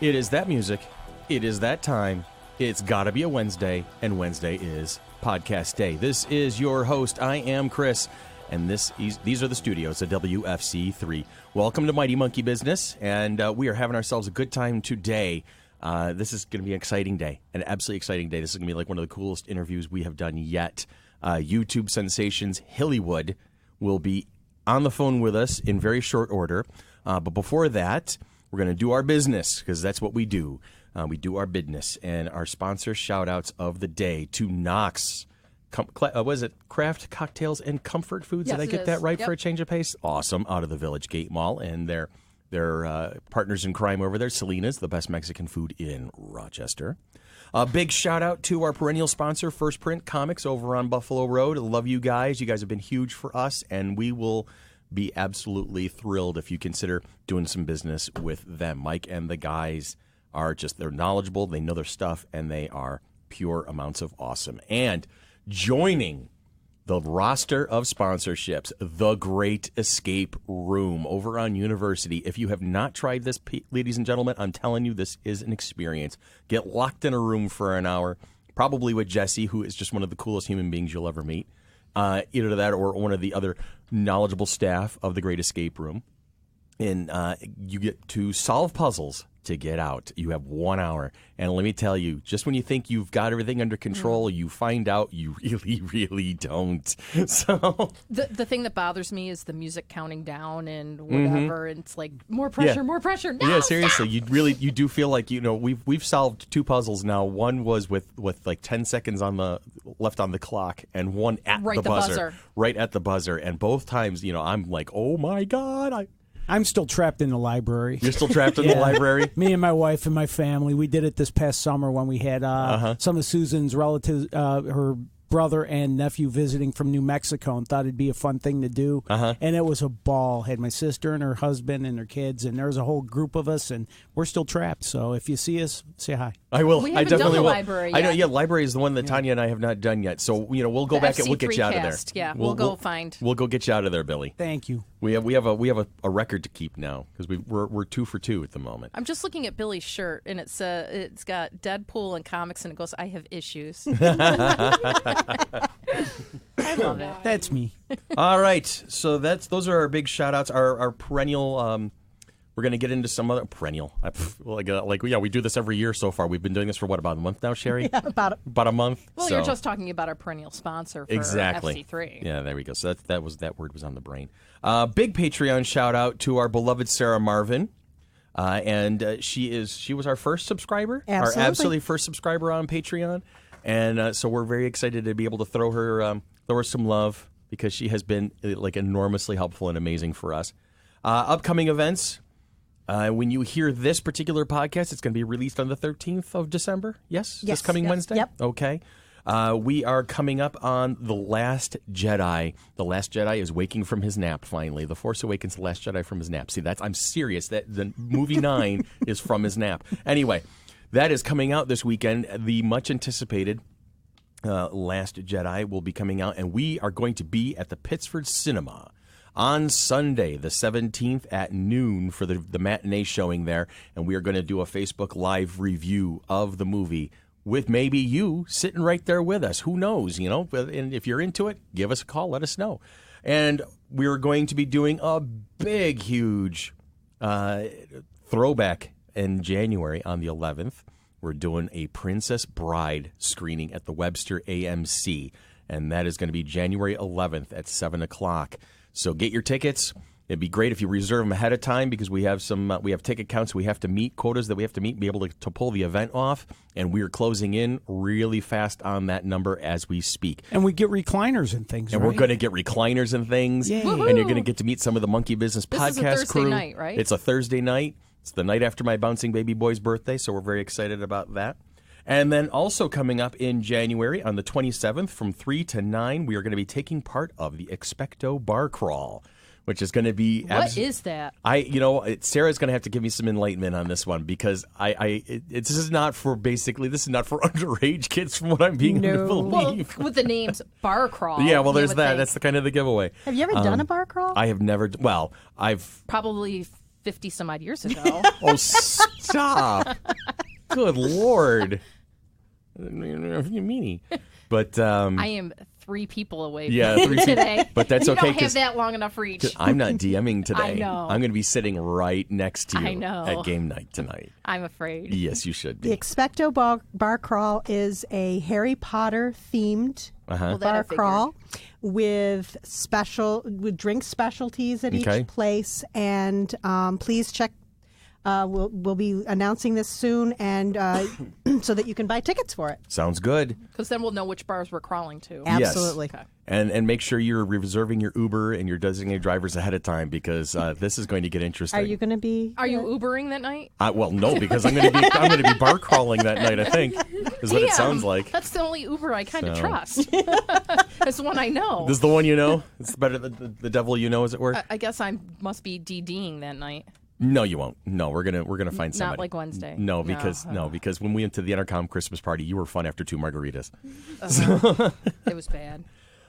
It is that music. It is that time. It's got to be a Wednesday, and Wednesday is podcast day. This is your host. I am Chris, and these are the studios at WFC3. Welcome to Mighty Monkey Business, and we are having ourselves a good time today. This is going to be an exciting day, an absolutely exciting day. This is going to be like one of the coolest interviews we have done yet. YouTube sensations Hillywood will be on the phone with us in very short order. But before that, we're going to do our business, because that's what we do. We do our business, and our sponsor shout-outs of the day to Knox. Was it Craft Cocktails and Comfort Foods? Yes, Did I get that right for a change of pace? Awesome. Out of the Village Gate Mall, and their partners in crime over there, Selena's, the best Mexican food in Rochester. A big shout-out to our perennial sponsor, First Print Comics, over on Buffalo Road. I love you guys. You guys have been huge for us, and we will be absolutely thrilled if you consider doing some business with them. Mike and the guys they're knowledgeable, they know their stuff, and they are pure amounts of awesome. And joining the roster of sponsorships, The Great Escape Room over on University. If you have not tried this, ladies and gentlemen, I'm telling you, this is an experience. Get locked in a room for an hour, probably with Jesse, who is just one of the coolest human beings you'll ever meet. Either that or one of the other knowledgeable staff of The Great Escape Room. And you get to solve puzzles to get out. You have 1 hour. And let me tell you, just when you think you've got everything under control, you find out you really, really don't. So the thing that bothers me is the music counting down and whatever. And it's like, more pressure, more pressure. No, yeah, seriously. You do feel like, we've solved two puzzles now. One was with like 10 seconds left on the clock, and one at the buzzer. Right at the buzzer. And both times, I'm like, oh my God, I'm still trapped in the library. You're still trapped in the library? Me and my wife and my family. We did it this past summer when we had some of Susan's relatives, her brother and nephew visiting from New Mexico, and thought it'd be a fun thing to do. And it was a ball. Had my sister and her husband and their kids, and there was a whole group of us, and we're still trapped. So if you see us, say hi. I will. We I haven't definitely done the will. library yet. I know. Yeah, library is the one that Tanya and I have not done yet. So we'll go back and we'll get you out of there. Yeah, we'll go find. We'll go get you out of there, Billy. Thank you. We have a record to keep now, because we're 2 for 2 at the moment. I'm just looking at Billy's shirt, and it's got Deadpool and comics, and it goes, "I have issues." I love it. That's me. All right, so those are our big shout outs. Our perennial. We're going to get into some other perennial. We do this every year so far. We've been doing this for about a month now, Sherry? Yeah, about a month. Well, you're just talking about our perennial sponsor for FC3. Yeah, there we go. So that word was on the brain. Big Patreon shout out to our beloved Sarah Marvin. And she was our first subscriber. Absolutely. Our absolutely first subscriber on Patreon. And so we're very excited to be able to throw her some love, because she has been enormously helpful and amazing for us. Upcoming events. When you hear this particular podcast, it's going to be released on the 13th of December. Yes? This coming Wednesday? Yep. Okay. We are coming up on The Last Jedi. The Last Jedi is waking from his nap, finally. The Force Awakens The Last Jedi from his nap. See, I'm serious. That the movie 9 is from his nap. Anyway, that is coming out this weekend. The much-anticipated Last Jedi will be coming out, and we are going to be at the Pittsford Cinema on Sunday, the 17th at noon for the matinee showing there, and we are going to do a Facebook Live review of the movie with maybe you sitting right there with us. Who knows, And if you're into it, give us a call. Let us know. And we're going to be doing a big, huge throwback in January on the 11th. We're doing a Princess Bride screening at the Webster AMC, and that is going to be January 11th at 7 o'clock. So get your tickets. It'd be great if you reserve them ahead of time, because we have ticket counts we have to meet, quotas that we have to meet, be able to pull the event off, and we are closing in really fast on that number as we speak. And we get recliners and things, and right? we're going to get recliners and things, Yay. And you're going to get to meet some of the Monkey Business podcast crew. This is a Thursday night, right? It's a Thursday night. It's the night after my bouncing baby boy's birthday, so we're very excited about that. And then also coming up in January on the 27th from 3 to 9, we are going to be taking part of the Expecto Bar Crawl, which is going to be... What is that? Sarah's going to have to give me some enlightenment on this one, because this is not for underage kids, from what I'm being able to believe. Well, with the names Bar Crawl. Yeah, well, there's that. That's the kind of the giveaway. Have you ever done a bar crawl? I have never... Well, I've... Probably 50 some odd years ago. Oh, stop. Good Lord. You meanie. But I am 3 people away yeah, from today. But that's okay. You don't have that long enough reach. I'm not DMing today. I know. I'm going to be sitting right next to you I know. at game night tonight. I'm afraid. Yes, you should be. The Expecto Bar Crawl is a Harry Potter themed Well, that I bar figured. crawl with drink specialties at Okay. each place, and please check. We'll be announcing this soon, and so that you can buy tickets for it. Sounds good. Because then we'll know which bars we're crawling to. Absolutely. Okay. And make sure you're reserving your Uber and your designated drivers ahead of time because this is going to get interesting. Are you going to be? Are you Ubering that night? Well, no, because I'm going to be bar crawling that night. I think is what it sounds like. That's the only Uber I kind of So. trust. It's the one I know. This is the one you know. It's better than the devil you know, as it were. I guess I must be DDing that night. No, you won't. No, we're gonna find somebody. Not like Wednesday. No, because because when we went to the Intercom Christmas party, you were fun after 2 margaritas. It was bad.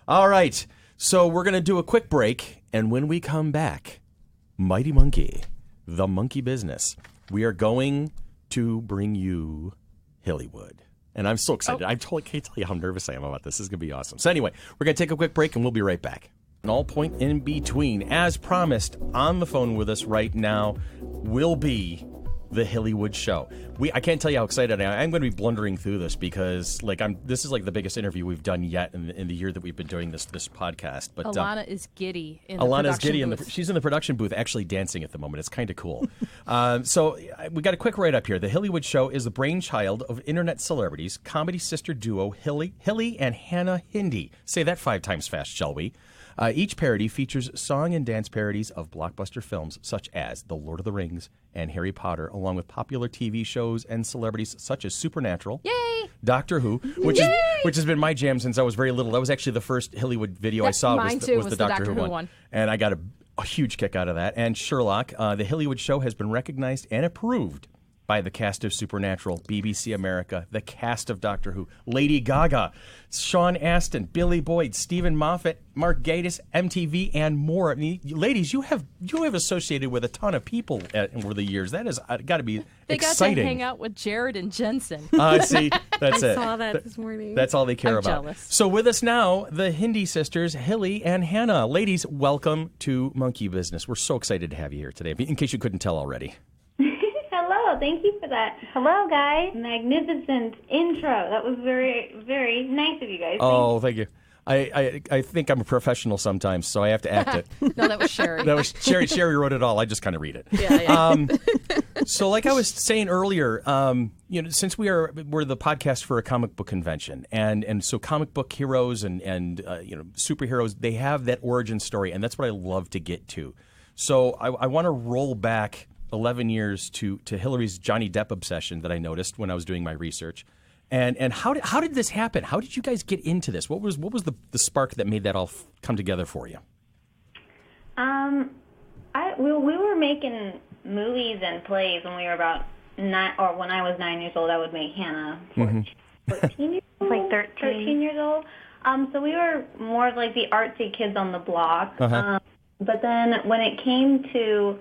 All right, so we're gonna do a quick break, and when we come back, Mighty Monkey, the Monkey Business, we are going to bring you Hillywood. And I'm so excited. I can't tell you how nervous I am about this. This is going to be awesome. So anyway, we're going to take a quick break, and we'll be right back. And all point in between, as promised, on the phone with us right now will be the Hillywood Show. I can't tell you how excited I am. I'm going to be blundering through this because this is like the biggest interview we've done yet in the year that we've been doing this podcast. But Alana is giddy in the Alana's production giddy booth. she's in the production booth actually dancing at the moment. It's kind of cool. So we got a quick write-up here. The Hillywood Show is the brainchild of internet celebrities, comedy sister duo Hilly and Hannah Hindi. Say that 5 times fast, shall we? Each parody features song and dance parodies of blockbuster films such as The Lord of the Rings and Harry Potter, along with popular TV shows and celebrities such as Supernatural, Yay! Doctor Who, which has been my jam since I was very little. That was actually the first Hillywood video I saw mine was too, the Doctor Who one. And I got a huge kick out of that. And Sherlock, the Hillywood Show has been recognized and approved by the cast of Supernatural, BBC America, the cast of Doctor Who, Lady Gaga, Sean Astin, Billy Boyd, Stephen Moffat, Mark Gatiss, MTV, and more. I mean, ladies, you have associated with a ton of people over the years. That has got to be They exciting. got to hang out with Jared and Jensen. See, that's it. I saw that this morning. That's all they care I'm about. jealous. So with us now, the Hindi sisters, Hilly and Hannah. Ladies, welcome to Monkey Business. We're so excited to have you here today, in case you couldn't tell already. Hello, thank you for that. Hello, guys. Magnificent intro. That was very, very nice of you guys. Oh, thank you. I think I'm a professional sometimes, so I have to act it. No, that was Sherry. That was Sherry. Sherry wrote it all. I just kind of read it. Yeah. So, like I was saying earlier, since we're the podcast for a comic book convention, and so comic book heroes and superheroes, they have that origin story, and that's what I love to get to. So I want to roll back 11 years to Hillary's Johnny Depp obsession that I noticed when I was doing my research. And how did this happen? How did you guys get into this? What was the spark that made that all come together for you? We were making movies and plays when we were about 9, or when I was 9 years old. I would make Hannah 14 years old, like 13 years old. So we were more like the artsy kids on the block. Uh-huh. But then when it came to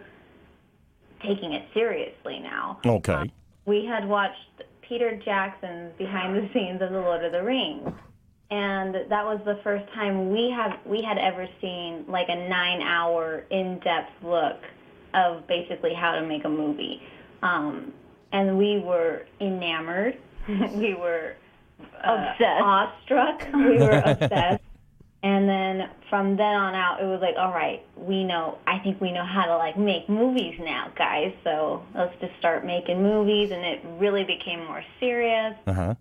taking it seriously now, Okay. we had watched Peter Jackson's behind the scenes of The Lord of the Rings. And that was the first time we had ever seen like a 9-hour in-depth look of basically how to make a movie. And we were enamored. We were Obsessed. awestruck. We were obsessed. And then from then on out, it was like, all right, I think we know how to like make movies now, guys. So let's just start making movies. And it really became more serious. Uh-huh.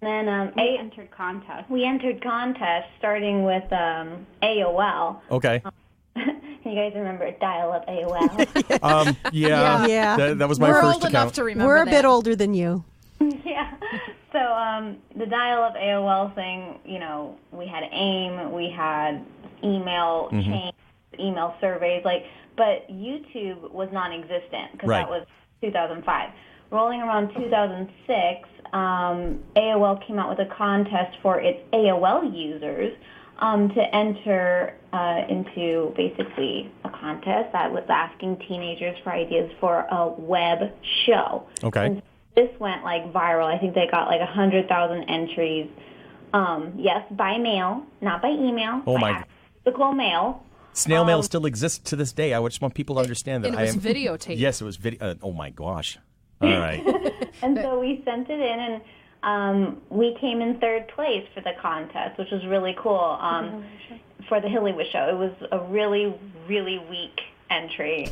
And then We entered contests. we entered contests starting with AOL. Okay. You guys remember dial-up AOL? Yeah. Yeah. That was my We're first old account. enough to remember We're a that. bit older than you. Yeah. So the dial-up AOL thing, we had AIM, we had email chains, email surveys, but YouTube was non-existent because Right. that was 2005. Rolling around 2006, AOL came out with a contest for its AOL users to enter into basically a contest that was asking teenagers for ideas for a web show. Okay. And this went like viral. I think they got like 100,000 entries. Yes, by mail, not by email. Oh, by my. physical mail. Snail mail still exists to this day. I just want people to understand that. And it was videotaped. Yes, it was video. Oh, my gosh. All right. And so we sent it in, and we came in third place for the contest, which was really cool. For the Hillywood Show, it was a really, really weak entry.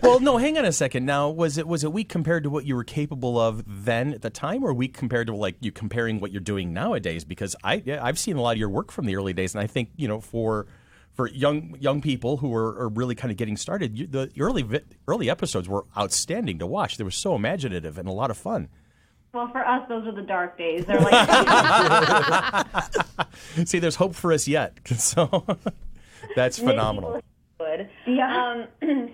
Well, no, hang on a second. Now, was it weak compared to what you were capable of then at the time, or weak compared to like you comparing what you're doing nowadays? Because I've seen a lot of your work from the early days, and I think for young people who are really kind of getting started, the early episodes were outstanding to watch. They were so imaginative and a lot of fun. Well, for us, those are the dark days. They're like, See, there's hope for us yet. So that's phenomenal. Would. yeah.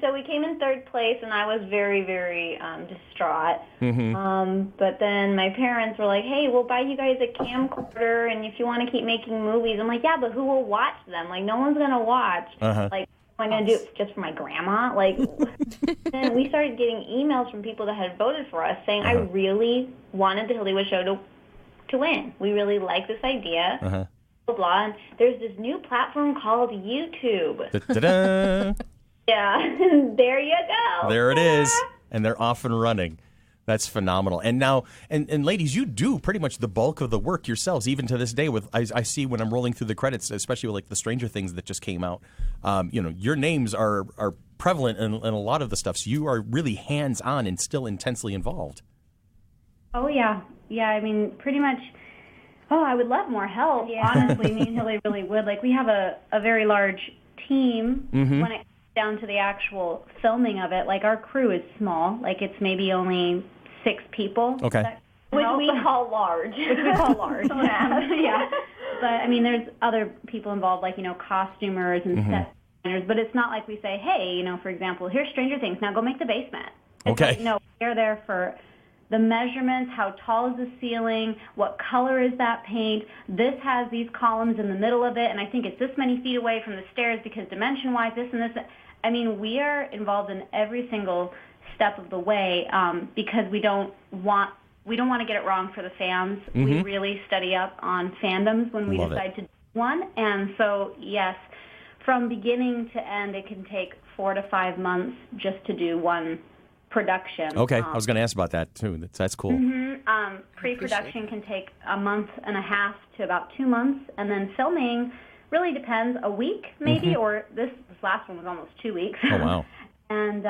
So we came in third place, and I was very, very distraught. But then my parents were like, hey, we'll buy you guys a camcorder, and if you want to keep making movies. I'm like, yeah, but who will watch them? Like, no one's going to watch. Like, am I going to do it just for my grandma? Like, then we started getting emails from people that had voted for us saying, I really wanted the Hillywood Show to win. We really like this idea. Blah, and there's this new platform called YouTube. Da-da-da. Yeah, there you go. There it is. And they're off and running. That's phenomenal. And now, and ladies, you do pretty much the bulk of the work yourselves, even to this day. I see when I'm rolling through the credits, especially with like the Stranger Things that just came out, your names are prevalent in a lot of the stuff. So you are really hands-on and still intensely involved. Oh, yeah. Yeah, I mean, pretty much. Oh, I would love more help. Honestly, me and Hilly really would. Like, we have a very large team when it comes down to the actual filming of it. Like, our crew is small. Like, it's maybe only 6 people. Okay. Which we call large. Yeah. But, I mean, there's other people involved, like, costumers and set designers. But it's not like we say, hey, for example, here's Stranger Things. Now go make the basement. It's Okay. like, no, we're there for the measurements, how tall is the ceiling, what color is that paint, this has these columns in the middle of it, and I think it's this many feet away from the stairs because dimension-wise, this and this. I mean, we are involved in every single step of the way because we don't want to get it wrong for the fans. We really study up on fandoms when we decide to do one, and so, yes, from beginning to end, it can take 4 to 5 months just to do one production. Okay, I was going to ask about that too. That's cool. Pre-production can take a month and a half to about 2 months, and then filming really depends, a week maybe, or this last one was almost 2 weeks. Oh, wow. And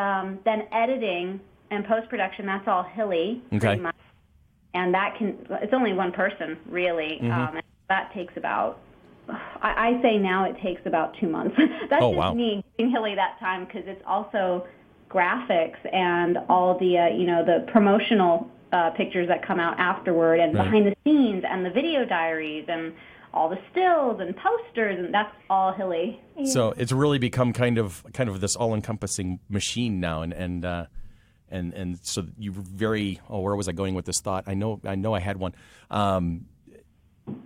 then editing and post-production, that's all Hilly, pretty much. And it's only one person, really. And that takes about, I say now it takes about 2 months. That's just me giving Hilly that time because it's also graphics and all the the promotional pictures that come out afterward and behind the scenes and the video diaries and all the stills and posters, and that's all Hilly. So it's really become kind of this all-encompassing machine now, and so you're very. Oh, where was I going with this thought? I know I had one.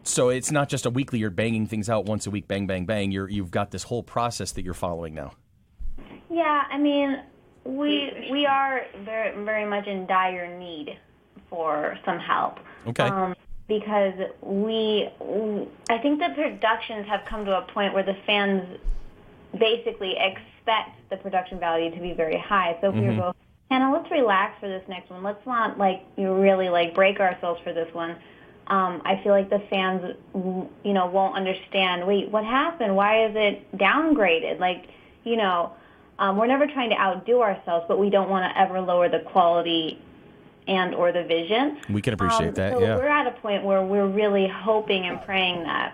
So it's not just a weekly. You're banging things out once a week, bang, bang, bang. You've got this whole process that you're following now. Yeah, I mean, we are very, very much in dire need for some help. Okay. Because I think the productions have come to a point where the fans basically expect the production value to be very high. So if we go, Hannah, let's relax for this next one. Let's not really break ourselves for this one. I feel like the fans, won't understand. Wait, what happened? Why is it downgraded? We're never trying to outdo ourselves, but we don't want to ever lower the quality and or the vision. We can appreciate that, so yeah. We're at a point where we're really hoping and praying that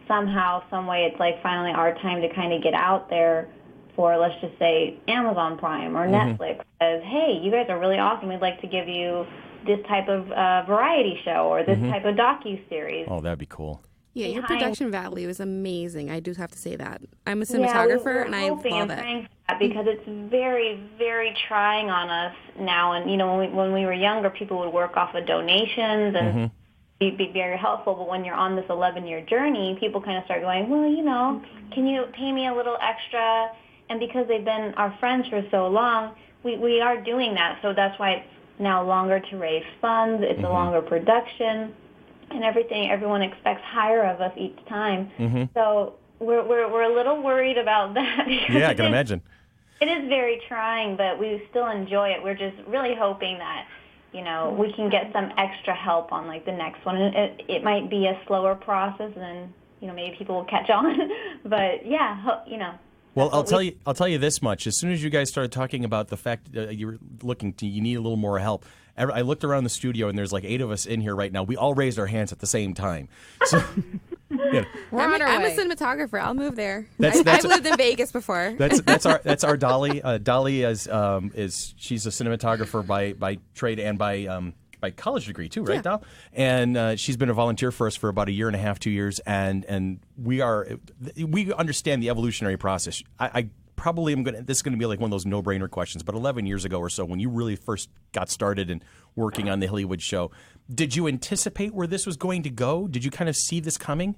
somehow, some way, it's finally our time to kind of get out there for, let's just say, Amazon Prime or Netflix says, hey, you guys are really awesome. We'd like to give you this type of variety show or this type of docu-series. Oh, that'd be cool. Yeah, your production value is amazing. I do have to say that. I'm a cinematographer, and I love it. Because it's very, very trying on us now. And when we were younger, people would work off of donations, and be very helpful. But when you're on this 11-year journey, people kind of start going, well, you know, can you pay me a little extra? And because they've been our friends for so long, we are doing that. So that's why it's now longer to raise funds. It's a longer production and everything. Everyone expects higher of us each time. So we're a little worried about that. Yeah, I can imagine. It is very trying, but we still enjoy it. We're just really hoping that, you know, we can get some extra help on like the next one. It might be a slower process, and you know, maybe people will catch on. But yeah, you know. Well, I'll tell you this much. As soon as you guys started talking about the fact you were you need a little more help, I looked around the studio and there's like 8 of us in here right now. We all raised our hands at the same time. So, yeah. I'm a cinematographer. I'll move there. I've lived in Vegas before. That's our Dolly. Dolly is she's a cinematographer by trade and by college degree too, right, Doll? And she's been a volunteer for us for about 1.5 years, 2 years, and we understand the evolutionary process. I probably am this is going to be like one of those no-brainer questions, but 11 years ago or so, when you really first got started and working on the Hillywood Show, did you anticipate where this was going to go? Did you kind of see this coming?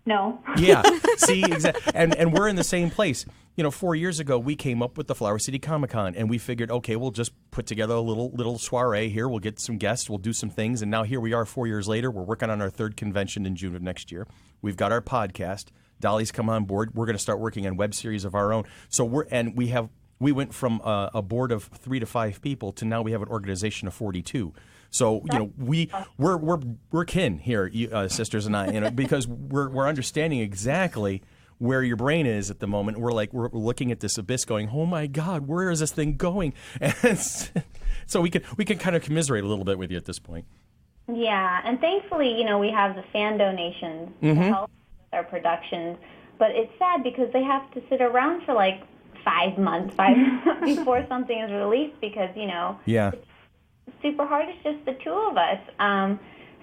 No. Yeah. See, exactly. And we're in the same place. You know, 4 years ago, we came up with the Flower City Comic-Con, and we figured, okay, we'll just put together a little soiree here. We'll get some guests. We'll do some things. And now here we are 4 years later. We're working on our 3rd convention in June of next year. We've got our podcast. Dolly's come on board. We're going to start working on web series of our own. So we went from a board of 3 to 5 people to now we have an organization of 42. So, you know, we're kin here, sisters and I, you know, because we're understanding exactly where your brain is at the moment. We're looking at this abyss going, oh my God, where is this thing going? And so we can kind of commiserate a little bit with you at this point. Yeah, and thankfully, you know, we have the fan donations to help with our productions. But it's sad because they have to sit around for like 5 months before something is released because, you know, it's super hard. It's just the 2 of us.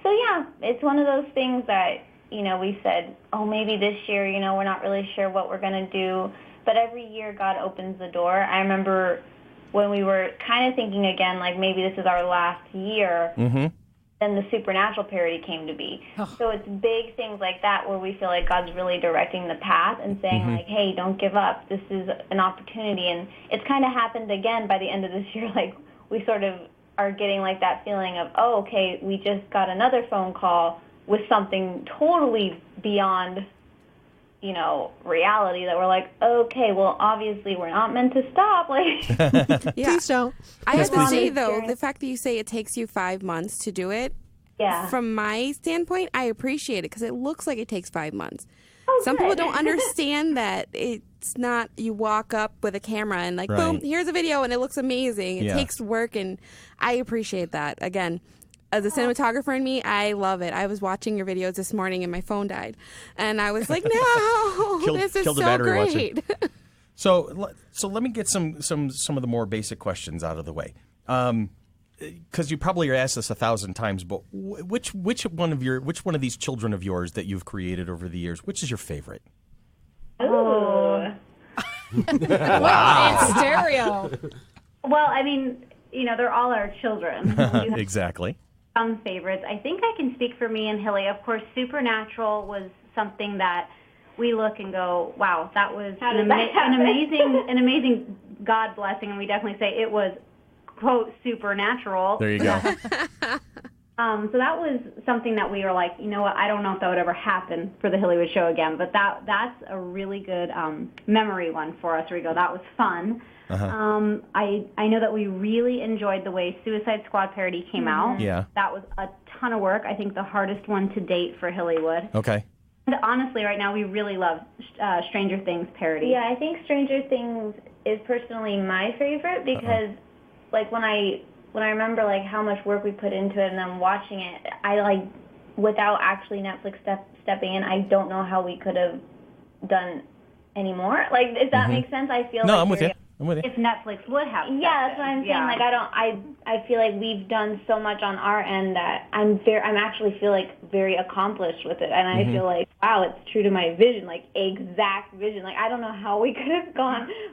So yeah, it's one of those things that, you know, we said, oh, maybe this year, you know, we're not really sure what we're going to do. But every year God opens the door. I remember when we were kind of thinking again, like maybe this is our last year, then the Supernatural parody came to be. So it's big things like that where we feel like God's really directing the path and saying like, hey, don't give up. This is an opportunity. And it's kind of happened again by the end of this year. Like we sort of are getting like that feeling of, oh, okay, we just got another phone call with something totally beyond, you know, reality that we're like, okay, well, obviously we're not meant to stop. Like, Please don't. I have to say, though, the fact that you say it takes you 5 months to do it, from my standpoint, I appreciate it because it looks like it takes 5 months. Oh, some people don't understand that it's not you walk up with a camera and like, boom, here's a video and it looks amazing. It takes work, and I appreciate that. Again, as a cinematographer in me, I love it. I was watching your videos this morning and my phone died. And I was like, no, this is so great. So let me get some of the more basic questions out of the way. Because you probably are asked this 1,000 times, but which one of these children of yours that you've created over the years, which is your favorite? Oh. Wow, in stereo. Well, I mean, you know, they're all our children. Exactly. Some favorites. I think I can speak for me and Hilly. Of course, Supernatural was something that we look and go, wow, that was an amazing God blessing, and we definitely say it was, quote, supernatural. There you go. So that was something that we were like, you know what, I don't know if that would ever happen for the Hillywood Show again, but that's a really good memory one for us where we go, that was fun. I know that we really enjoyed the way Suicide Squad parody came out. Yeah. That was a ton of work. I think the hardest one to date for Hillywood. Okay. And honestly, right now, we really love Stranger Things parody. Yeah, I think Stranger Things is personally my favorite because, like, when I remember, like, how much work we put into it and then watching it, I, like, without actually Netflix stepping in, I don't know how we could have done any more. Like, does that make sense? I feel I'm with you. If Netflix would have. Yeah, that's what I'm saying. Yeah. Like, I feel like we've done so much on our end that I'm actually feel like very accomplished with it, and I feel like, wow, it's true to my vision, like exact vision. Like, I don't know how we could have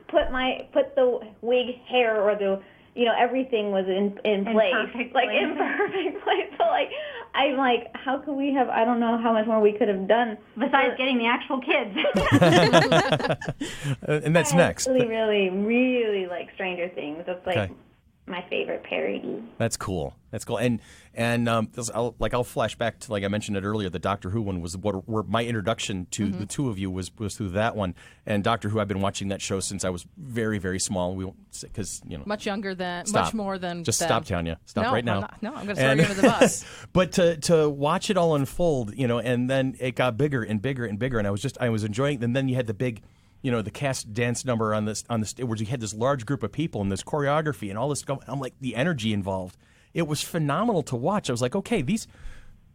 put the wig hair or the, everything was in place, like in perfect place. So like, I'm like, how could we have? I don't know how much more we could have done besides getting the actual kids. And that's next. Really, really, really like Stranger Things. That's like my favorite parody. That's cool. And I'll flash back to, like I mentioned it earlier, the Doctor Who one was where my introduction to the two of you was through that one. And Doctor Who, I've been watching that show since I was very, very small. We won't, because much younger than, stop. much more than. Just them. stop, Tanya. Stop right now. I'm going to throw you under the bus. But to watch it all unfold, and then it got bigger and bigger and bigger, and I was enjoying. And then you had the big. The cast dance number on this where you had this large group of people and this choreography and all this stuff. I'm like, the energy involved. It was phenomenal to watch. I was like, okay, this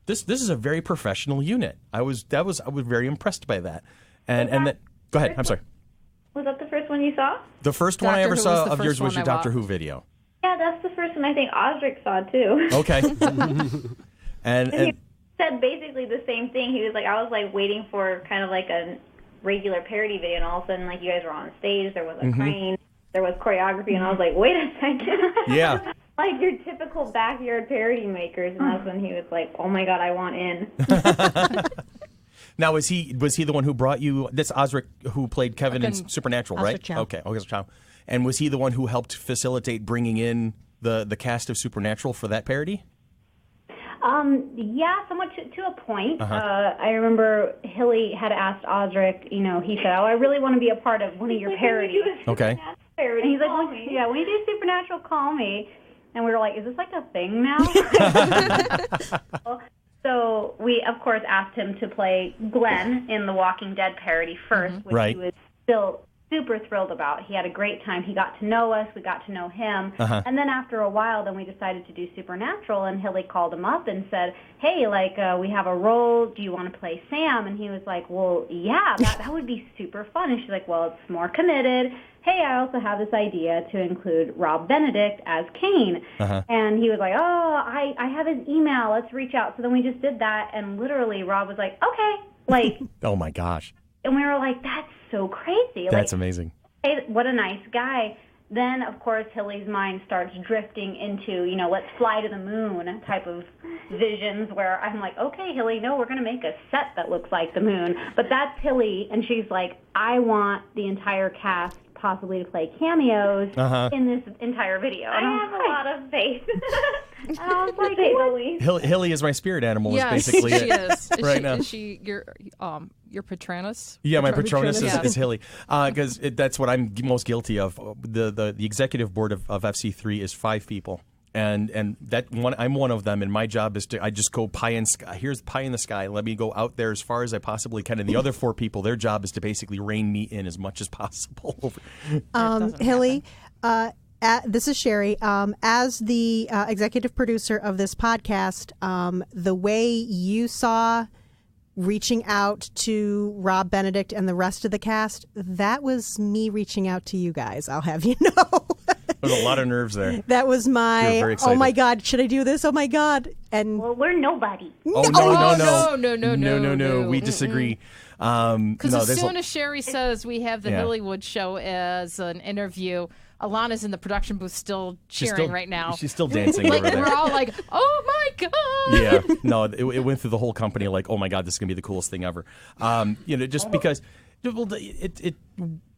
is a very professional unit. I was very impressed by that. And then go ahead. I'm sorry. Was that the first one you saw? The first one I ever saw of yours was your Doctor Who video. Yeah, that's the first one I think Osric saw too. Okay. and he said basically the same thing. He was like, I was like waiting for kind of like a regular parody video, and all of a sudden, like, you guys were on stage, there was a crane, there was choreography, and I was like, wait a second. Yeah. Like your typical backyard parody makers, and that's when he was like, oh my God, I want in. Now, was he the one who brought you, this Osric who played Kevin in Supernatural, right? Chow. Okay, Hocus Pocus. And was he the one who helped facilitate bringing in the cast of Supernatural for that parody? Yeah, somewhat to a point. I remember Hilly had asked Osric, he said, oh, I really want to be a part of one of your parodies. Okay. And he's like, when you do Supernatural, call me. And we were like, is this like a thing now? So we, of course, asked him to play Glenn in the Walking Dead parody first, which he was still super thrilled about. He had a great time. He got to know us. We got to know him. And then after a while, then we decided to do Supernatural, and Hilly called him up and said, hey, we have a role. Do you want to play Sam? And he was like, well, yeah, that would be super fun. And she's like, well, it's more committed. Hey, I also have this idea to include Rob Benedict as Kane. And he was like, oh, I have his email. Let's reach out. So then we just did that, and literally Rob was like, okay. Oh, my gosh. And we were like, that's so crazy. That's amazing. Hey, what a nice guy. Then, of course, Hilly's mind starts drifting into, let's fly to the moon type of visions where I'm like, okay, Hilly, no, we're going to make a set that looks like the moon. But that's Hilly, and she's like, I want the entire cast possibly to play cameos in this entire video. I have a lot of faith. I was like, Hilly is my spirit animal, yes, is basically she it. is. Right now. now. Is she your Patronus? Yeah, my Patronus is Hilly. Because that's what I'm most guilty of. The executive board of FC3 is 5 people. And that one, I'm one of them, and my job is I just go pie in sky. Here's pie in the sky. Let me go out there as far as I possibly can. And the other 4 people, their job is to basically rein me in as much as possible. Hilly, this is Sherry. As the executive producer of this podcast, the way you saw reaching out to Rob Benedict and the rest of the cast, that was me reaching out to you guys. I'll have you know. There's a lot of nerves there. That was my, oh my God, should I do this? Oh my God. And well, we're nobody. Oh, no. We disagree. Because as soon as Sherry says we have the Hillywood Show as an interview, Alana's in the production booth still cheering right now. She's still dancing over there. We're all like, oh my God. Yeah. No, it went through the whole company like, oh my God, this is going to be the coolest thing ever. Just because it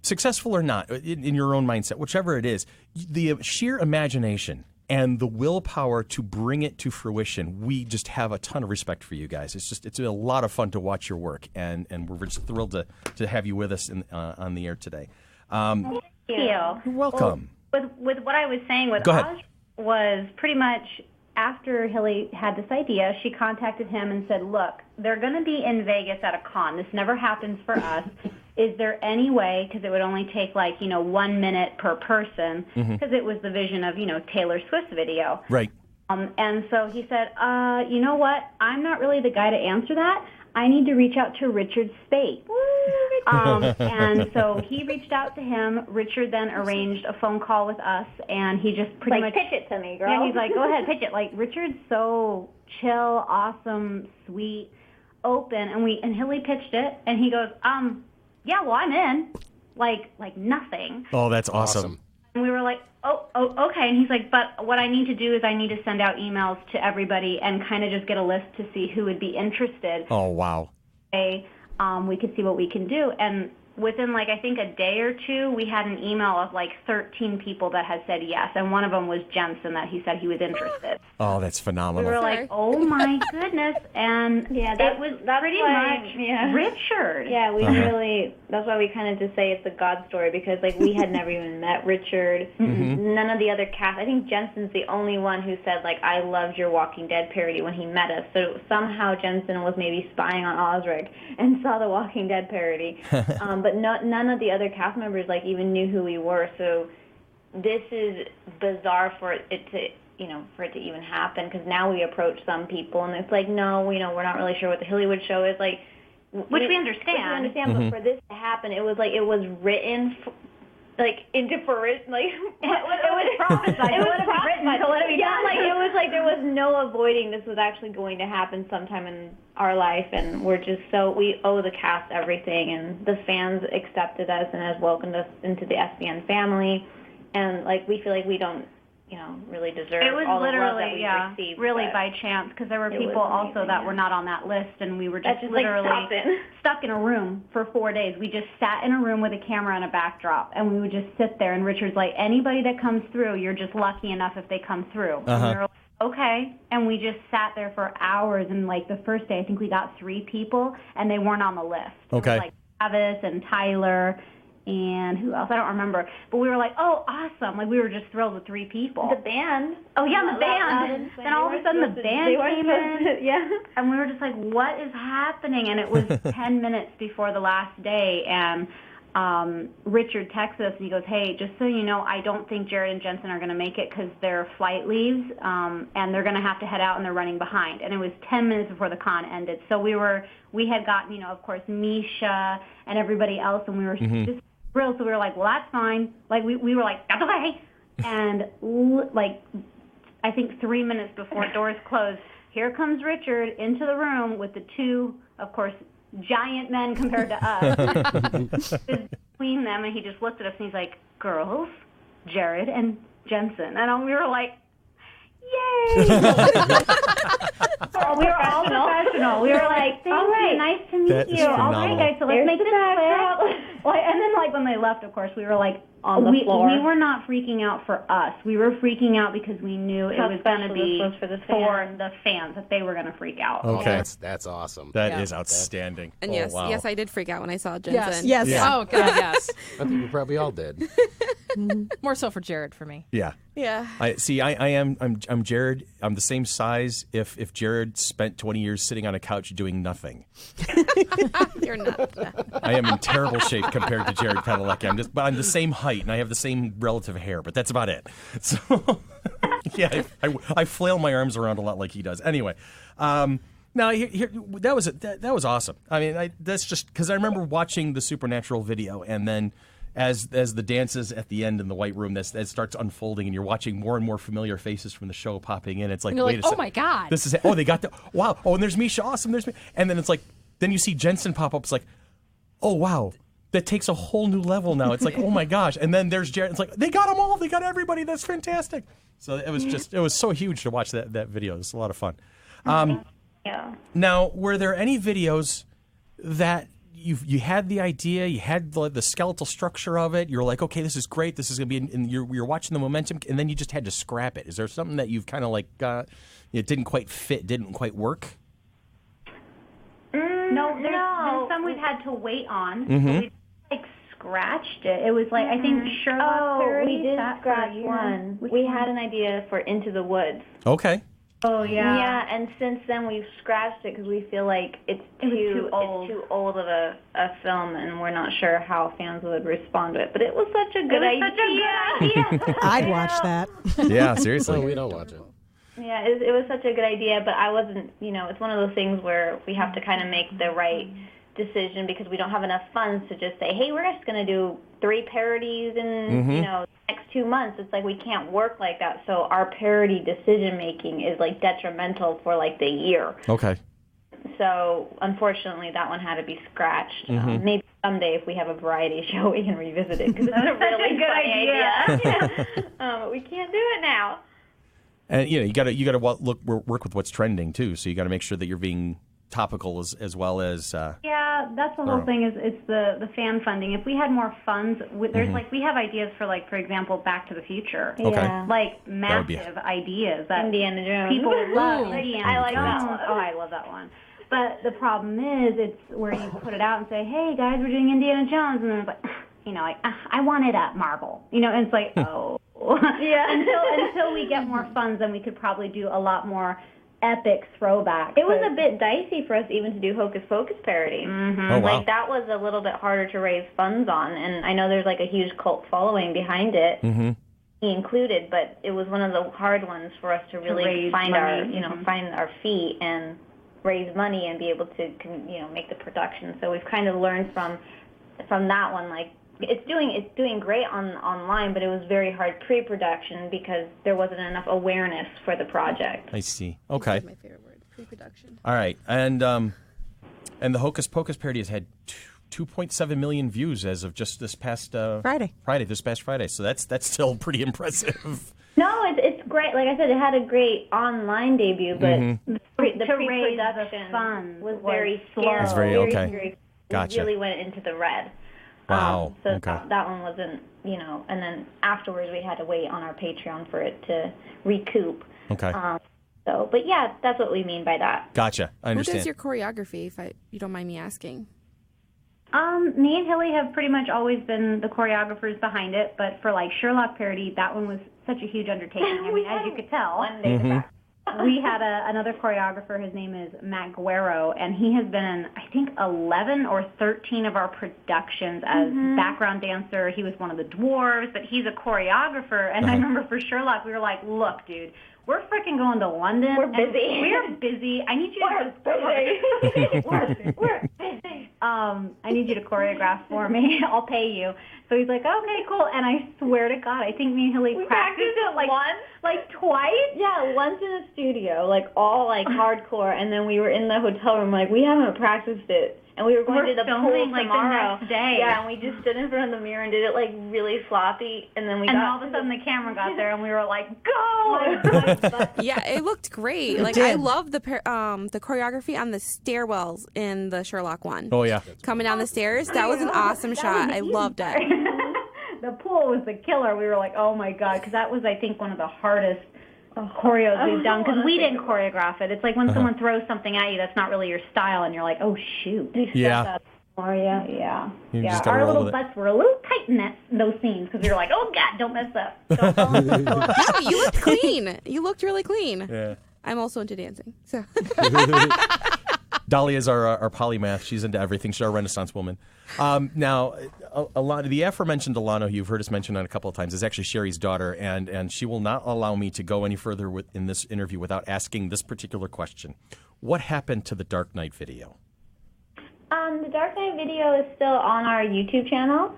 successful or not, in your own mindset, whichever it is, the sheer imagination and the willpower to bring it to fruition, we just have a ton of respect for you guys. It's a lot of fun to watch your work, and we're just thrilled to have you with us on the air today. Thank you. You're welcome. Well, with what I was saying with Go ahead. Oz was pretty much after Hilly had this idea, she contacted him and said, look, they're going to be in Vegas at a con. This never happens for us. Is there any way, because it would only take 1 minute per person, because it was the vision of, Taylor Swift's video. Right. And so he said, you know what? I'm not really the guy to answer that. I need to reach out to Richard Speight. And so he reached out to him. Richard then arranged a phone call with us, and he just pretty much pitch it to me, girl. Yeah, he's like, go ahead, pitch it. Richard's so chill, awesome, sweet, open, and Hilly pitched it, and he goes, yeah, well, I'm in. Like nothing. Oh, that's awesome. And we were like, oh, okay. And he's like, but what I need to do is I need to send out emails to everybody and kind of just get a list to see who would be interested. Oh, wow. We could see what we can do. And within, like, I think a day or two, we had an email of, like, 13 people that had said yes. And one of them was Jensen, that he said he was interested. Oh, that's phenomenal. We were like, oh, my goodness. And it was pretty much Richard. Yeah, that's why we kind of just say it's a God story, because, like, we had never even met Richard. Mm-hmm. None of the other cast. I think Jensen's the only one who said, like, I loved your Walking Dead parody when he met us. So somehow Jensen was maybe spying on Osric and saw the Walking Dead parody. But none of the other cast members, like, even knew who we were. So this is bizarre for it to even happen, because now we approach some people and it's like, no, we're not really sure what the Hillywood Show is, like, which we understand. But for this to happen, it was written into fruition, like it was prophesied. It was prophesied to let it be done. Like, it was like there was no avoiding this was actually going to happen sometime in our life, and we owe the cast everything, and the fans accepted us and has welcomed us into the SBN family, and like we feel like we don't really deserve all the love that we received. Really by chance, because there were people also that were not on that list, and we were just literally stuck in a room for 4 days. We just sat in a room with a camera and a backdrop, and we would just sit there, and Richard's like, anybody that comes through, you're just lucky enough if they come through. And we were like, okay, and we just sat there for hours, and like the first day, I think we got 3 people, and they weren't on the list. Okay. It was like Travis and Tyler and who else? I don't remember. But we were like, oh, awesome. Like, we were just thrilled with 3 people. The band. Oh, yeah, the band. Then all of a sudden the band came in. Yeah. And we were just like, what is happening? And it was 10 minutes before the last day. And Richard texted us, and he goes, hey, just so you know, I don't think Jared and Jensen are going to make it because their flight leaves, and they're going to have to head out, and they're running behind. And it was 10 minutes before the con ended. So we had gotten, of course, Misha and everybody else, and we were just thrilled. So we were like, well, that's fine. Like, we were like, that's okay. And, like, I think 3 minutes before doors closed, here comes Richard into the room with the 2, of course, giant men compared to us. Between them, and he just looked at us, and he's like, girls, Jared and Jensen. And we were like, yay! We were all professional. We were like, all right, nice to meet you. All right, guys, so let's make this quick. And then, like, when they left, of course, we were like, on the floor. We were not freaking out for us. We were freaking out because we knew it was going to be for the fans, that they were going to freak out. Okay. That's awesome. That is outstanding. And yes, I did freak out when I saw Jensen. Yes. Yeah. Oh, God, yes. I think we probably all did. More so for Jared for me. Yeah. Yeah. I'm Jared. I'm the same size if Jared spent 20 years sitting on a couch doing nothing. You're not. I am in terrible shape compared to Jared Padalecki. But I'm the same height, and I have the same relative hair, but that's about it. So, yeah, I flail my arms around a lot like he does. Anyway, now that was awesome. I mean, that's just because I remember watching the Supernatural video, and then as the dances at the end in the White Room, that starts unfolding, and you're watching more and more familiar faces from the show popping in. It's like, wait a second. Oh my God. This is they got the wow. Oh, and there's Misha. Awesome. There's me. And then it's like, then you see Jensen pop up. It's like, oh wow. That takes a whole new level now. It's like, oh my gosh. And then there's Jared. It's like, they got them all. They got everybody. That's fantastic. So it was so huge to watch that video. It was a lot of fun. Yeah. Now, were there any videos that you had the idea, you had the skeletal structure of it, you're like, okay, this is great, this is going to be, and you're watching the momentum, and then you just had to scrap it? Is there something that you've kind of like, it didn't quite fit, didn't quite work? No, there's some we've had to wait on. We scratched it. It was like, I think Sherlock we did scratch one. We had an idea for Into the Woods. Okay. Oh, yeah. Yeah, and since then we've scratched it because we feel like it's too old of a film, and we're not sure how fans would respond to it. But it was such a good idea. I'd watch that. Yeah, seriously. We don't watch it. Yeah, it was such a good idea, but I wasn't, it's one of those things where we have to kind of make the right decision because we don't have enough funds to just say, hey, we're just going to do 3 parodies in, the next 2 months. It's like we can't work like that. So our parody decision-making is, like, detrimental for, like, the year. Okay. so unfortunately that one had to be scratched. Maybe someday if we have a variety show we can revisit it because it's a really good idea. But we can't do it now. And you got to work with what's trending too. So you got to make sure that you're being topical as well as. Yeah, that's the whole thing. Is it's the fan funding. If we had more funds, there's like we have ideas for example, Back to the Future. Okay. Yeah. Like massive ideas that Indiana Jones. people love. Indiana I like Jones. that one. Oh, I love that one. But the problem is, it's where you put it out and say, "Hey guys, we're doing Indiana Jones," and then it's like, I wanted a Marvel, and it's like, oh, yeah. Until we get more funds, then we could probably do a lot more epic throwback. It was a bit dicey for us even to do Hocus Pocus parody. Oh, wow. Like that was a little bit harder to raise funds on, and I know there's like a huge cult following behind it, me included. But it was one of the hard ones for us to really find our, find our feet and raise money and be able to, make the production. So we've kind of learned from that one, like. It's doing great online, but it was very hard pre-production because there wasn't enough awareness for the project. I see. Okay. That's my favorite word, pre-production. All right, and the Hocus Pocus parody has had 2.7 million views as of just this past Friday. This past Friday. So that's still pretty impressive. No, it's great. Like I said, it had a great online debut, but the pre-production was very slow. It's very okay. Gotcha. We really went into the red. Wow. So okay. that one wasn't, and then afterwards we had to wait on our Patreon for it to recoup. Okay. But yeah, that's what we mean by that. Gotcha. I understand. Who does your choreography, if you don't mind me asking? Me and Hilly have pretty much always been the choreographers behind it, but for like Sherlock parody, that one was such a huge undertaking. I mean, as you could tell. We had another choreographer. His name is Matt Guerrero, and he has been in, I think, 11 or 13 of our productions as background dancer. He was one of the dwarves, but he's a choreographer. And I remember for Sherlock, we were like, look, dude, we're freaking going to London. We're busy. We're busy. I need you to we're busy. I need you to choreograph for me. I'll pay you. So he's like, okay, cool. And I swear to God, I think me and Hilly practiced it like twice. Yeah, once in a studio, like all like hardcore, and then we were in the hotel room, like we haven't practiced it. And we were going to the pool tomorrow. The next day. Yeah, and we just stood in front of the mirror and did it like really sloppy, and then all of a sudden the camera got there, and we were like, go! Yeah, it looked great. Like I love the choreography on the stairwells in the Sherlock one. Oh yeah, coming down the stairs. That was an awesome shot. I loved it. The pool was the killer. We were like, oh my God, because that was, I think, one of the hardest choreos we've done, because we didn't choreograph it. It's like when someone throws something at you that's not really your style, and you're like, oh shoot. Yeah. Yeah. Our little butts were a little tight in those scenes, because we were like, oh God, don't mess up. Don't fall into the floor. No, you looked clean. You looked really clean. Yeah. I'm also into dancing. So. Dolly is our polymath. She's into everything. She's our Renaissance woman. Now, the aforementioned Alana, who you've heard us mention on a couple of times, is actually Sherry's daughter, and she will not allow me to go any further in this interview without asking this particular question. What happened to the Dark Knight video? The Dark Knight video is still on our YouTube channel.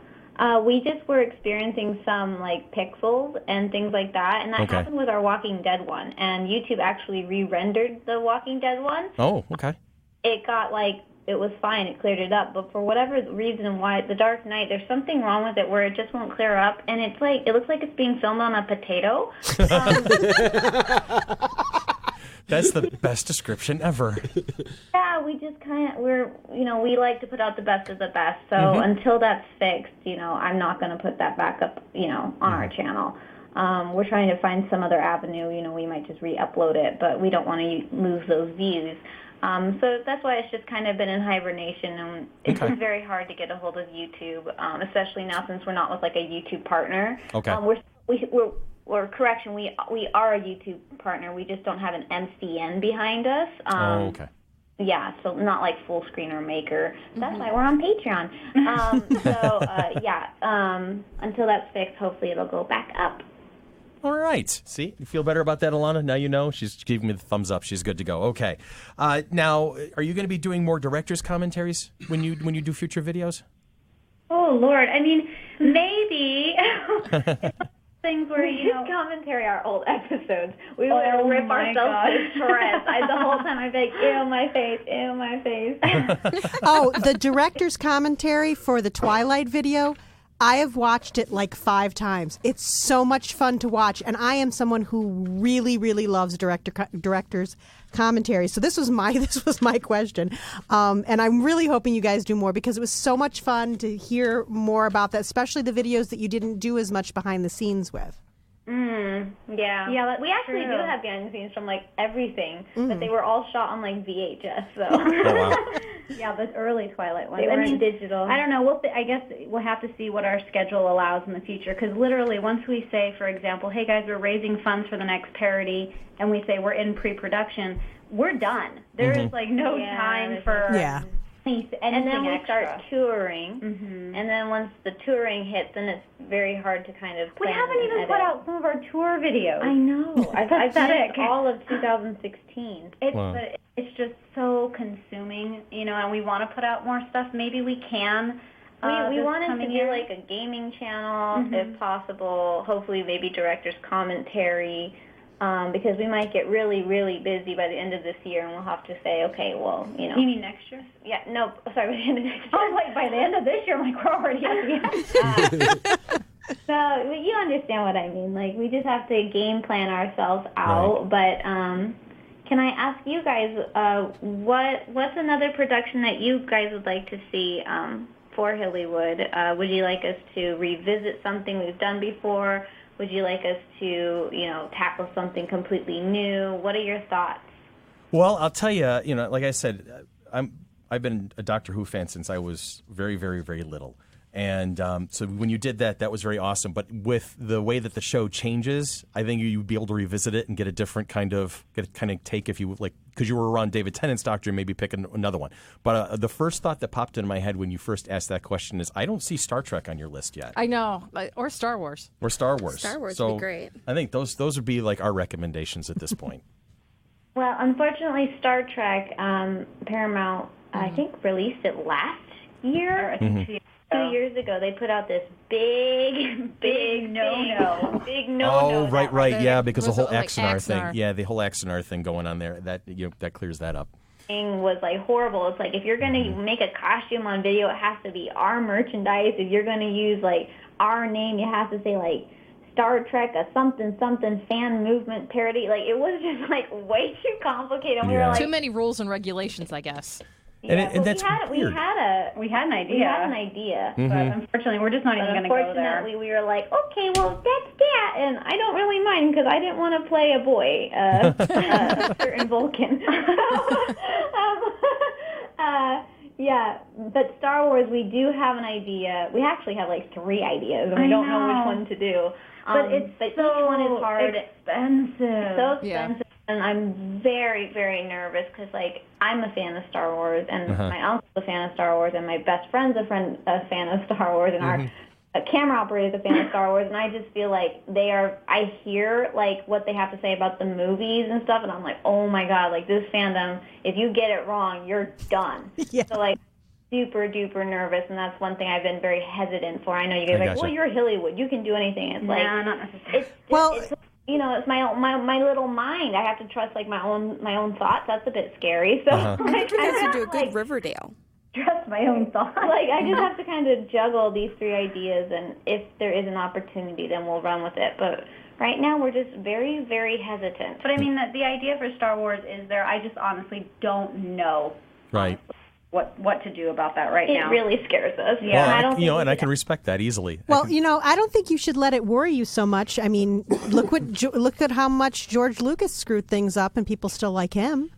We just were experiencing some like pixels and things like that, and that happened with our Walking Dead one. And YouTube actually re-rendered the Walking Dead one. Oh, okay. It got it was fine, it cleared it up, but for whatever reason why the Dark Knight, there's something wrong with it where it just won't clear up, and it looks like it's being filmed on a potato. That's the best description ever. Yeah, we just we like to put out the best of the best, so until that's fixed, I'm not going to put that back up, on our channel. We're trying to find some other avenue, we might just re-upload it, but we don't want to lose those views. So that's why it's just kind of been in hibernation, and it's been very hard to get a hold of YouTube, especially now since we're not with like a YouTube partner. Okay. We are a YouTube partner. We just don't have an MCN behind us. Okay. Yeah, so not like Full Screen or Maker. That's why we're on Patreon. Until that's fixed, hopefully it'll go back up. All right. See, you feel better about that, Alana? Now you know. She's giving me the thumbs up. She's good to go. Okay. Now, are you going to be doing more director's commentaries when you do future videos? Oh, Lord. I mean, maybe. things where, we should commentary our old episodes. We would rip ourselves to shreds. The whole time I'd be like, ew, my face, ew, my face. Oh, the director's commentary for the Twilight video, I have watched it like 5 times. It's so much fun to watch, and I am someone who really, really loves director's commentary. So this was my question, and I'm really hoping you guys do more because it was so much fun to hear more about that, especially the videos that you didn't do as much behind the scenes with. Yeah. Yeah, we actually do have behind the scenes from like everything, but they were all shot on like VHS. So. Oh, wow. Yeah, the early Twilight ones. They were in digital. I don't know. I guess we'll have to see what our schedule allows in the future. Because literally, once we say, for example, hey guys, we're raising funds for the next parody, and we say we're in pre-production, we're done. There is like no time for anything and then we extra. start touring, and then once the touring hits, then it's very hard to kind of plan. We haven't even put out some of our tour videos. I know. I've missed all of 2016. But it's just so consuming, and we want to put out more stuff. Maybe we can. We wanted to do like a gaming channel, if possible. Hopefully, maybe director's commentary. Because we might get really, really busy by the end of this year, and we'll have to say, okay, well, You mean next year? Yeah, no, sorry, by the end of next year. Oh, like by the end of this year, I'm like, we're already at the end. So you understand what I mean. Like, we just have to game plan ourselves out. Right. But can I ask you guys, what's another production that you guys would like to see for Hillywood? Would you like us to revisit something we've done before? Would you like us to, tackle something completely new? What are your thoughts? Well, I'll tell you, like I said, I've been a Doctor Who fan since I was very, very, very little. And so when you did that, that was very awesome. But with the way that the show changes, I think you'd be able to revisit it and get a different kind of take if you would like, because you were around David Tennant's Doctor, maybe pick another one. But the first thought that popped in my head when you first asked that question is, I don't see Star Trek on your list yet. I know, or Star Wars. Or Star Wars. Star Wars so would be great. I think those would be like our recommendations at this point. Well, unfortunately, Star Trek, Paramount, I think, released it last year. I think 2 years ago, they put out this big no-no. Big no-no. Oh, right, yeah, because the whole like Axanar thing. Axanar? Yeah, the whole Axanar thing going on there, that clears that up. Was like horrible. It's like if you're going to make a costume on video, it has to be our merchandise. If you're going to use like our name, you have to say like Star Trek, a something fan movement parody. Like it was just like way too complicated. And we were like, too many rules and regulations, I guess. And that's weird. We had an idea. But unfortunately, we're just not even going to go there. Unfortunately, we were like, okay, well, that's that, and I don't really mind because I didn't want to play a boy, a certain Vulcan. Yeah, but Star Wars, we do have an idea. We actually have like 3 ideas, and we don't know which one to do. But each one is hard. Expensive. So expensive. And I'm very, very nervous because, like, I'm a fan of Star Wars, and my uncle's a fan of Star Wars, and my best friend's a fan of Star Wars, and our camera operator is a fan of Star Wars, and I just feel like I hear, like, what they have to say about the movies and stuff, and I'm like, oh, my God, like, this fandom, if you get it wrong, you're done. So, like, super duper nervous, and that's one thing I've been very hesitant for. I know you guys are like, well, you're Hillywood, you can do anything. It's like, no, not necessarily. It's my little mind. I have to trust like my own thoughts. That's a bit scary. So I have to do a good Riverdale. Trust my own thoughts. Like I just have to kind of juggle these 3 ideas, and if there is an opportunity, then we'll run with it. But right now, we're just very, very hesitant. But I mean, the idea for Star Wars is there. I just honestly don't know. Right. What to do about that now. It really scares us. Yeah, well, and I can respect that easily. Well, I don't think you should let it worry you so much. I mean, look at how much George Lucas screwed things up, and people still like him.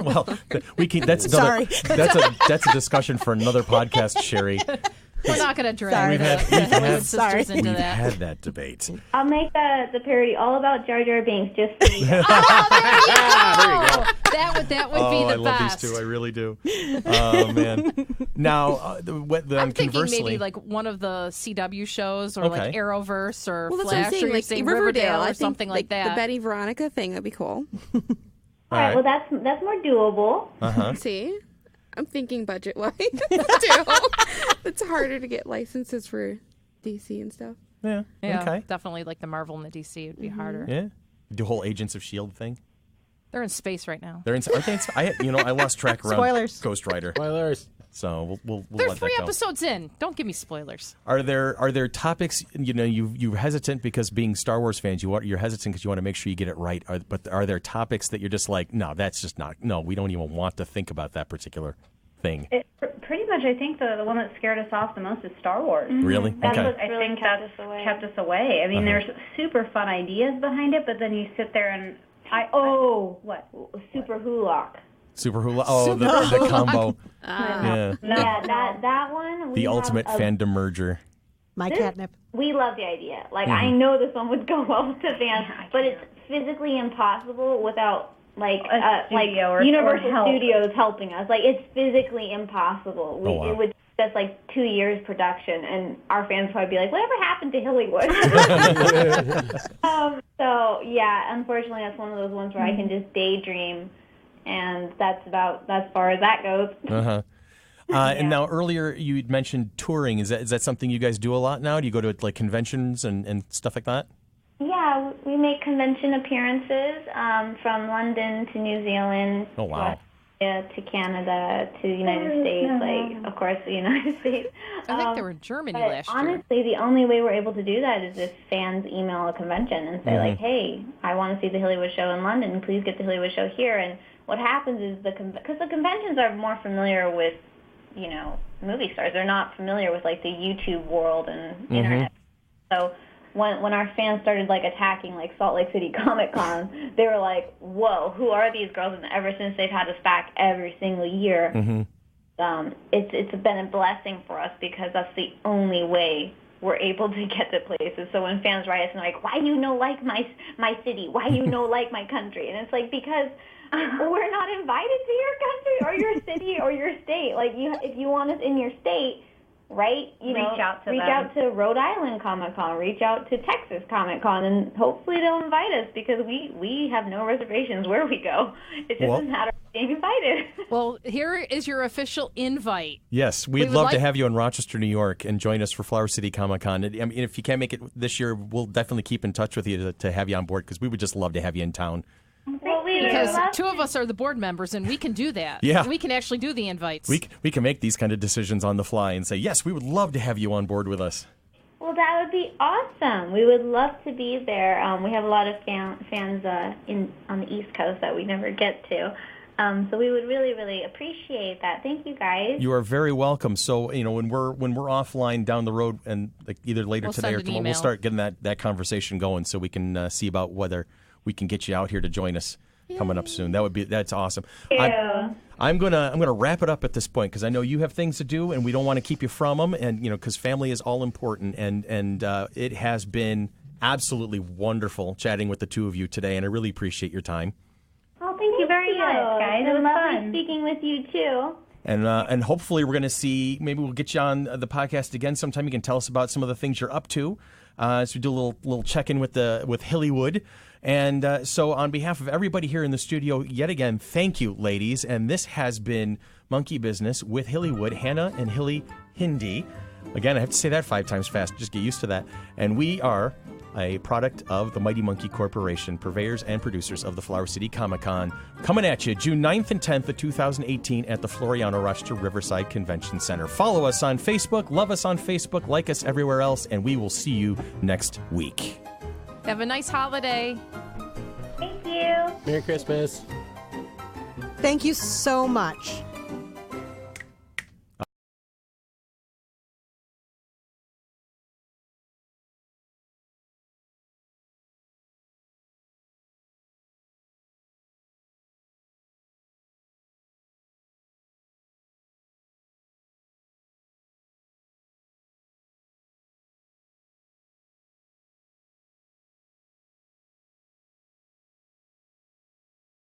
Well, we can. That's a discussion for another podcast, Sherry. We're not going to drag We've sisters into that. had that debate. I'll make the parody all about Jar Jar Binks just for you. There you go. That would be the I best. love these 2. I really do. Oh, man. Now, I'm thinking maybe like one of the CW shows or like Arrowverse or Flash or like Riverdale or something like that. The Betty Veronica thing would be cool. All right. Well, that's more doable. See? I'm thinking budget-wise, too. It's harder to get licenses for DC and stuff. Yeah. Okay. Definitely like the Marvel and the DC would be harder. Yeah. Do whole Agents of S.H.I.E.L.D. thing. They're in space right now. They're in. I lost track around Spoilers. Ghost Rider. Spoilers. So we'll They're let 3 that go. episodes in. Don't give me spoilers. Are there topics, you're hesitant because being Star Wars fans, you're hesitant because you want to make sure you get it right. But are there topics that you're just like, no, that's just not, no, we don't even want to think about that particular thing? Pretty much, I think the one that scared us off the most is Star Wars. Really? That's Okay. what I think kept us away. I mean, there's super fun ideas behind it, but then you sit there and Super Hulock. Super Hula. Oh, the combo. Yeah, that one. The ultimate fandom merger. My catnip. We love the idea. Like, I know this one would go well with the fans, but it's physically impossible without Universal Studios helping us. Like, it's physically impossible. It would take us like 2 years production, and our fans probably be like, "Whatever happened to Hillywood?" So yeah, unfortunately, that's one of those ones where I can just daydream, and that's about as far as that goes. And now earlier you mentioned touring. Is that something you guys do a lot now? Do you go to like conventions and stuff like that? Yeah, we make convention appearances from London to New Zealand. Oh, wow. To Canada, to the United States, like, of course, the United States. I think they were in Germany last year. Honestly, the only way we're able to do that is if fans email a convention and say, like, hey, I want to see the Hillywood Show in London. Please get the Hillywood Show here. And what happens is because the conventions are more familiar with, movie stars. They're not familiar with, like, the YouTube world and Internet. So when our fans started like attacking like Salt Lake City Comic Con, they were like, "Whoa, who are these girls?" And ever since they've had us back every single year, it's been a blessing for us because that's the only way we're able to get to places. So when fans write us and like, "Why do you like my city? Why do you like my country?" And it's like, because we're not invited to your country or your city or your state. Like, if you want us in your state, right? Reach out to Rhode Island Comic Con, reach out to Texas Comic Con, and hopefully they'll invite us because we have no reservations where we go. It just doesn't matter being invited. Well, here is your official invite. Yes, we'd love to have you in Rochester, New York, and join us for Flower City Comic Con. I mean, if you can't make it this year, we'll definitely keep in touch with you to have you on board because we would just love to have you in town. Because 2 of us are the board members, and we can do that. Yeah. We can actually do the invites. We can make these kind of decisions on the fly and say, yes, we would love to have you on board with us. Well, that would be awesome. We would love to be there. We have a lot of fans on the East Coast that we never get to. So we would really, really appreciate that. Thank you, guys. You are very welcome. So, when we're offline down the road, and like either later today or tomorrow, we'll start getting that conversation going so we can see about whether we can get you out here to join us. Coming up soon. That's awesome. I'm gonna wrap it up at this point because I know you have things to do and we don't want to keep you from them, and because family is all important, and it has been absolutely wonderful chatting with the 2 of you today, and I really appreciate your time. Oh, thank you very much, guys. It was lovely speaking with you too. And hopefully we're going to see, maybe we'll get you on the podcast again sometime. You can tell us about some of the things you're up to. So we do a little check-in with Hillywood. And so on behalf of everybody here in the studio, yet again, thank you, ladies. And this has been Monkey Business with Hillywood, Hannah and Hilly Hindi. Again, I have to say that 5 times fast. Just get used to that. And we are a product of the Mighty Monkey Corporation, purveyors and producers of the Flower City Comic Con. Coming at you June 9th and 10th of 2018 at the Floriano Rochester Riverside Convention Center. Follow us on Facebook, love us on Facebook, like us everywhere else, and we will see you next week. Have a nice holiday. Thank you. Merry Christmas. Thank you so much.